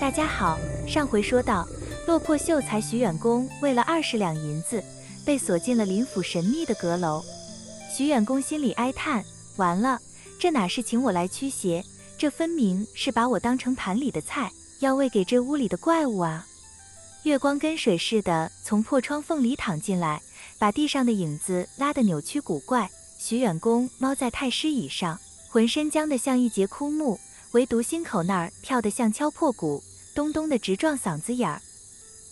大家好，上回说到，落魄秀才徐远公为了20两银子，被锁进了林府神秘的阁楼。徐远公心里哀叹，完了，这哪是请我来驱邪，这分明是把我当成盘里的菜，要喂给这屋里的怪物啊！月光跟水似的从破窗缝里淌进来，把地上的影子拉得扭曲古怪。徐远公猫在太师椅上，浑身僵得像一节枯木，唯独心口那儿跳得像敲破鼓，咚咚的直撞嗓子眼儿。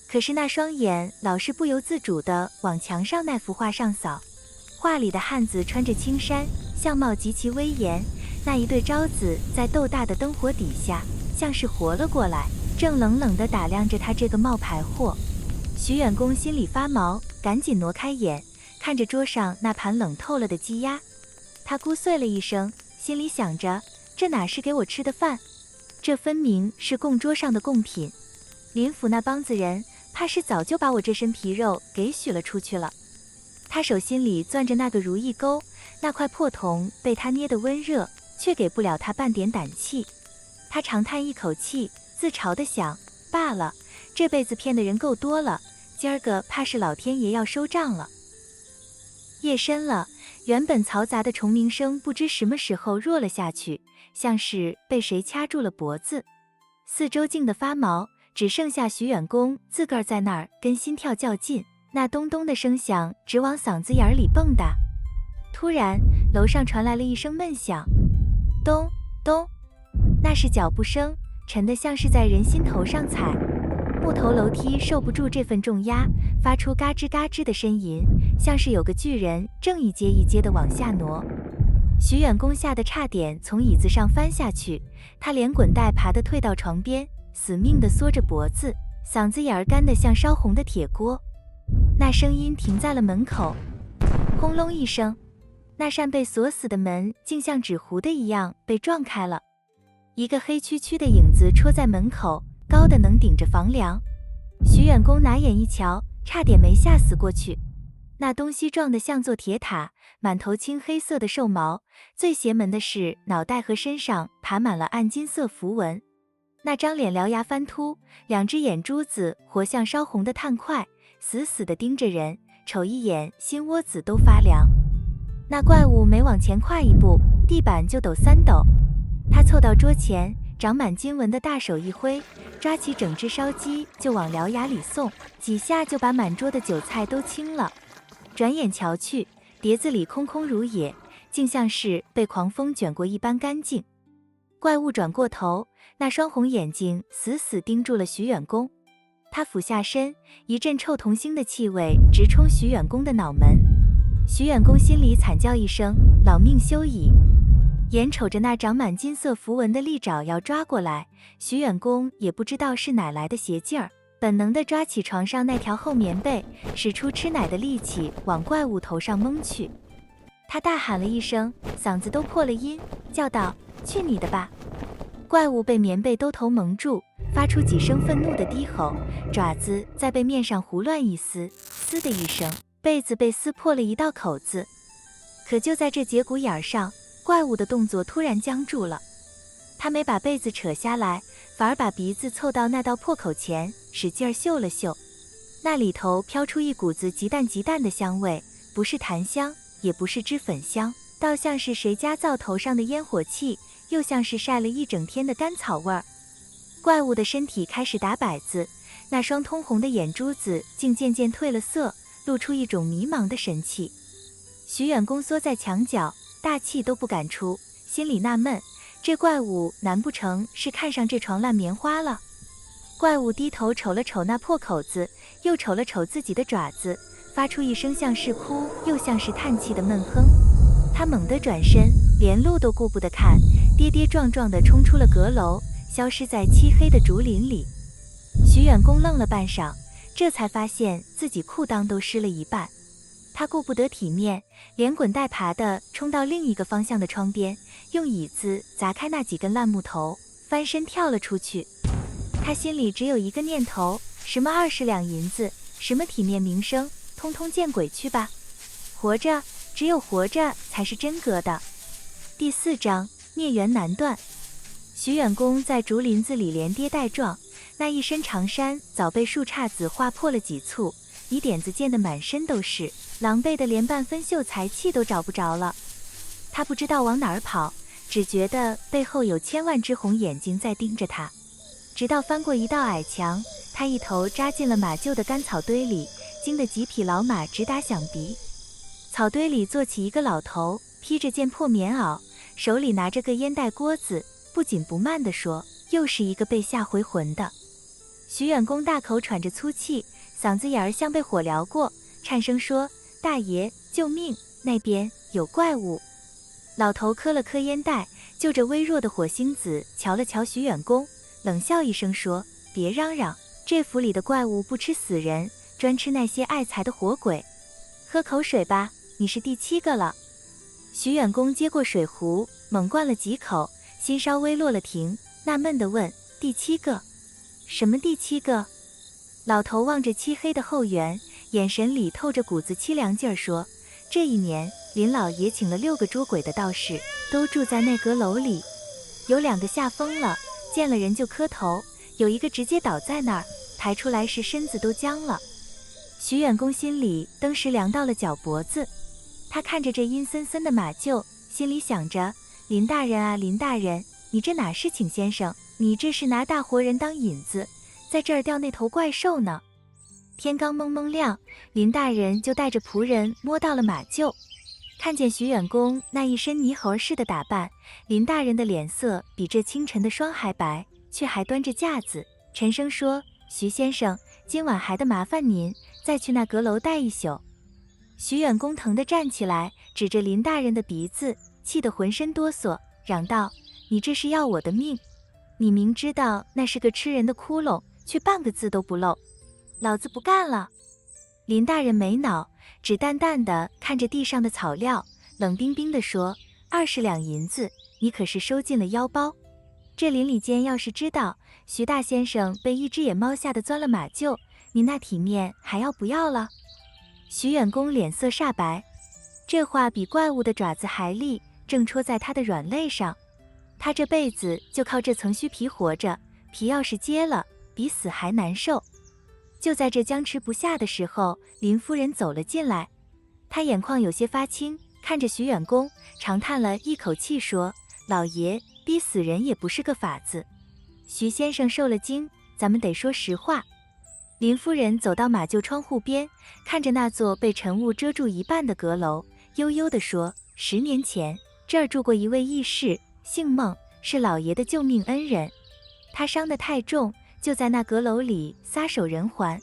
可是那双眼老是不由自主地往墙上那幅画上扫，画里的汉子穿着青衫，相貌极其威严，那一对招子在豆大的灯火底下，像是活了过来，正冷冷地打量着他这个冒牌货。徐远公心里发毛，赶紧挪开眼，看着桌上那盘冷透了的鸡鸭，他咕碎了一声，心里想着，这哪是给我吃的饭，这分明是供桌上的贡品。林府那帮子人怕是早就把我这身皮肉给许了出去了。他手心里攥着那个如意钩，那块破铜被他捏得温热，却给不了他半点胆气。他长叹一口气，自嘲地想，罢了，这辈子骗的人够多了，今儿个怕是老天爷要收账了。夜深了，原本嘈杂的虫鸣声不知什么时候弱了下去，像是被谁掐住了脖子。四周静得发毛，只剩下徐远公自个儿在那儿跟心跳较劲，那咚咚的声响直往嗓子眼里蹦跶。突然，楼上传来了一声闷响，咚咚，那是脚步声，沉得像是在人心头上踩。木头楼梯受不住这份重压，发出嘎吱嘎吱的呻吟，像是有个巨人正一阶一阶地往下挪。徐远公吓得差点从椅子上翻下去，他连滚带爬地退到床边，死命地缩着脖子，嗓子眼儿干得像烧红的铁锅。那声音停在了门口，轰隆一声，那扇被锁死的门竟像纸糊的一样被撞开了，一个黑黢黢的影子戳在门口，高的能顶着房梁。徐远公拿眼一瞧，差点没吓死过去。那东西撞得像座铁塔，满头青黑色的兽毛，最邪门的是脑袋和身上爬满了暗金色符文。那张脸獠牙翻凸，两只眼珠子活像烧红的炭块，死死地盯着人，瞅一眼心窝子都发凉。那怪物每往前跨一步，地板就抖3抖。他凑到桌前，长满金纹的大手一挥，抓起整只烧鸡就往獠牙里送，几下就把满桌的酒菜都清了。转眼瞧去，碟子里空空如也，竟像是被狂风卷过一般干净。怪物转过头，那双红眼睛死死盯住了徐远公。他俯下身，一阵臭铜腥的气味直冲徐远公的脑门。徐远公心里惨叫一声，老命休矣。眼瞅着那长满金色符文的利爪要抓过来，徐远公也不知道是哪来的邪劲儿，本能地抓起床上那条厚棉被，使出吃奶的力气往怪物头上蒙去。他大喊了一声，嗓子都破了音，叫道：去你的吧！怪物被棉被兜头蒙住，发出几声愤怒的低吼，爪子在被面上胡乱一撕，嘶的一声，被子被撕破了一道口子。可就在这节骨眼上，怪物的动作突然僵住了。他没把被子扯下来，反而把鼻子凑到那道破口前，使劲儿嗅了嗅。那里头飘出一股子极淡极淡的香味，不是檀香，也不是脂粉香，倒像是谁家灶头上的烟火气，又像是晒了一整天的干草味儿。怪物的身体开始打摆子，那双通红的眼珠子竟渐渐褪了色，露出一种迷茫的神气。徐远公缩在墙角，大气都不敢出，心里纳闷，这怪物难不成是看上这床烂棉花了？怪物低头瞅了瞅那破口子，又瞅了瞅自己的爪子，发出一声像是哭又像是叹气的闷哼。他猛地转身，连路都顾不得看，跌跌撞撞地冲出了阁楼，消失在漆黑的竹林里。徐远公愣了半晌，这才发现自己裤裆都湿了一半。他顾不得体面，连滚带爬地冲到另一个方向的窗边，用椅子砸开那几根烂木头，翻身跳了出去。他心里只有一个念头，什么20两银子，什么体面名声，通通见鬼去吧！活着，只有活着才是真格的。第4章，孽缘难断。徐远公在竹林子里连跌带撞，那一身长衫早被树杈子划破了几簇，一点子溅得满身都是，狼狈的连半分秀才气都找不着了。他不知道往哪儿跑，只觉得背后有千万只红眼睛在盯着他。直到翻过一道矮墙，他一头扎进了马厩的干草堆里，惊得几匹老马直打响鼻。草堆里坐起一个老头，披着件破棉袄，手里拿着个烟袋锅子，不紧不慢地说：“又是一个被吓回魂的。”徐远公大口喘着粗气，嗓子眼儿像被火燎过，颤声说：“大爷，救命！那边有怪物。”老头磕了磕烟袋，就着微弱的火星子瞧了瞧徐远公，冷笑一声说：“别嚷嚷，这府里的怪物不吃死人，专吃那些爱财的活鬼。喝口水吧，你是第7个了。”徐远公接过水壶，猛灌了几口，心稍微落了停，纳闷地问：“第7个？什么第7个？”老头望着漆黑的后园，眼神里透着股子凄凉劲儿，说：“这一年，林老爷请了6个捉鬼的道士，都住在那阁楼里。有2个吓疯了，见了人就磕头；有一个直接倒在那儿，抬出来时身子都僵了。”徐远公心里登时凉到了脚脖子。他看着这阴森森的马厩，心里想着：林大人啊，林大人，你这哪是请先生，你这是拿大活人当引子，在这儿钓那头怪兽呢。天刚蒙蒙亮，林大人就带着仆人摸到了马厩，看见徐远公那一身泥猴似的打扮，林大人的脸色比这清晨的霜还白，却还端着架子，沉声说：“徐先生，今晚还得麻烦您再去那阁楼待一宿。”徐远公疼地站起来，指着林大人的鼻子，气得浑身哆嗦，嚷道：“你这是要我的命！你明知道那是个吃人的窟窿，却半个字都不漏，老子不干了！”林大人没恼，只淡淡地看着地上的草料，冷冰冰地说：“20两银子，你可是收进了腰包？这邻里间要是知道徐大先生被一只野猫吓得钻了马厩，你那体面还要不要了？”徐远公脸色煞白，这话比怪物的爪子还利，正戳在他的软肋上。他这辈子就靠这层虚皮活着，皮要是揭了，比死还难受。就在这僵持不下的时候，林夫人走了进来，她眼眶有些发青，看着徐远公，长叹了一口气说：“老爷，逼死人也不是个法子。徐先生受了惊，咱们得说实话。”林夫人走到马厩窗户边，看着那座被晨雾遮住一半的阁楼，悠悠地说：“10年前，这儿住过一位义士，姓孟，是老爷的救命恩人。他伤得太重，就在那阁楼里撒手人寰。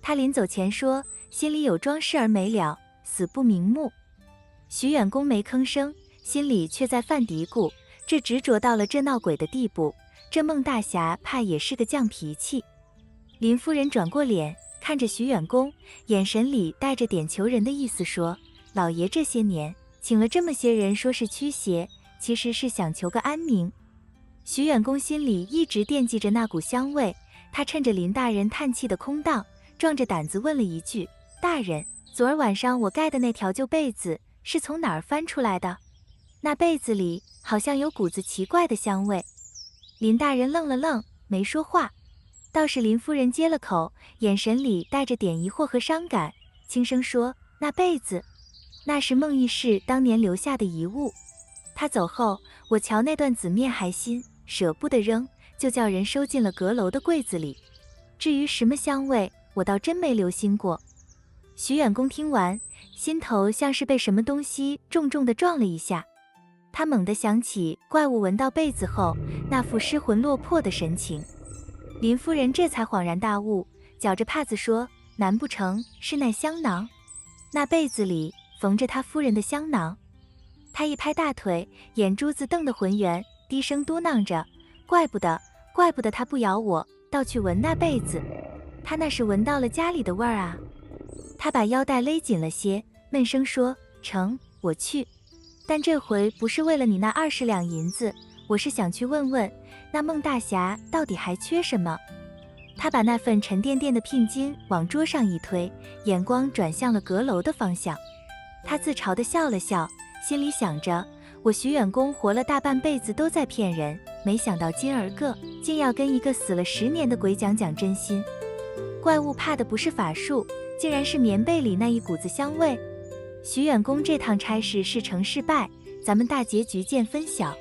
他临走前说，心里有桩事儿没了，死不瞑目。”徐远公没吭声，心里却在犯嘀咕：这执着到了这闹鬼的地步，这孟大侠怕也是个犟脾气。林夫人转过脸，看着徐远公，眼神里带着点求人的意思，说：“老爷这些年请了这么些人，说是驱邪，其实是想求个安宁。”徐远公心里一直惦记着那股香味，他趁着林大人叹气的空档，壮着胆子问了一句：“大人，昨儿晚上我盖的那条旧被子是从哪儿翻出来的？那被子里好像有股子奇怪的香味。”林大人愣了愣，没说话。倒是林夫人接了口，眼神里带着点疑惑和伤感，轻声说：“那被子，那是孟义士当年留下的遗物。他走后，我瞧那段紫面还新，舍不得扔，就叫人收进了阁楼的柜子里。至于什么香味，我倒真没留心过。”徐远公听完，心头像是被什么东西重重地撞了一下，他猛地想起怪物闻到被子后那副失魂落魄的神情。林夫人这才恍然大悟，绞着帕子说：“难不成是那香囊？那被子里缝着他夫人的香囊？”他一拍大腿，眼珠子瞪得浑圆，低声嘟囔着：“怪不得他不咬我，倒去闻那被子，他那是闻到了家里的味儿啊。”他把腰带勒紧了些，闷声说：“成，我去。但这回不是为了你那20两银子，我是想去问问那孟大侠到底还缺什么。”他把那份沉甸甸的聘金往桌上一推，眼光转向了阁楼的方向。他自嘲地笑了笑，心里想着：我徐远公活了大半辈子都在骗人，没想到今儿个竟要跟一个死了10年的鬼讲真心。怪物怕的不是法术，竟然是棉被里那一股子香味。徐远公这趟差事是成是败，咱们大结局见分晓。